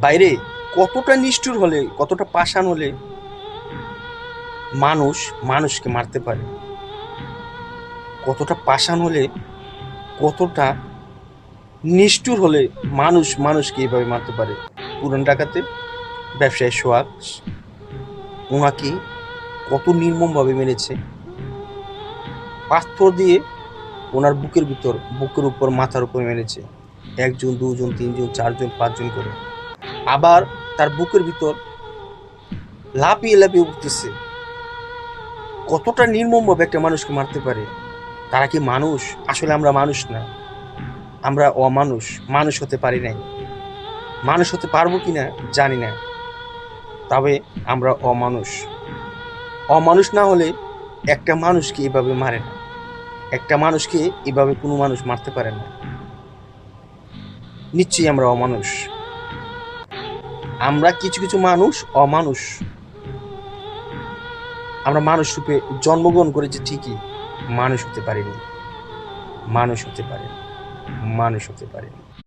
বাইরে কতটা নিষ্ঠুর হলে, কতটা পাষাণ হলে মানুষ মানুষকে মারতে পারে, কতটা পাষাণ হলে, কতটা নিষ্ঠুর হলে মানুষ মানুষকে এইভাবে মারতে পারে। পুরান ঢাকাতে ব্যবসায়ী সোহাগ ওনাকে কত নির্মমভাবে মেরেছে, পাথর দিয়ে ওনার বুকের উপর মাথার উপর মেরেছে। একজন, দুজন, তিনজন, চারজন, পাঁচজন করে। আবার তার বুকের ভিতর লাফিয়ে লাফিয়ে উঠতেছে। কতটা নির্মমভাবে একটা মানুষকে মারতে পারে। তারা কি মানুষ? আসলে আমরা মানুষ না, আমরা অমানুষ, মানুষ হতে পারি নাই। মানুষ হতে পারবো কিনা জানি না, তবে আমরা অমানুষ। অমানুষ না হলে একটা মানুষকে এভাবে মারে না, একটা মানুষকে এভাবে কোনো মানুষ মারতে পারে না। নিশ্চয়ই আমরা অমানুষ। আমরা কিছু কিছু মানুষ অমানুষ। আমরা মানুষ রূপে জন্মগ্রহণ করেছি ঠিকই, মানুষ হতে পারিনি, মানুষ হতে পারিনি, মানুষ হতে পারিনি।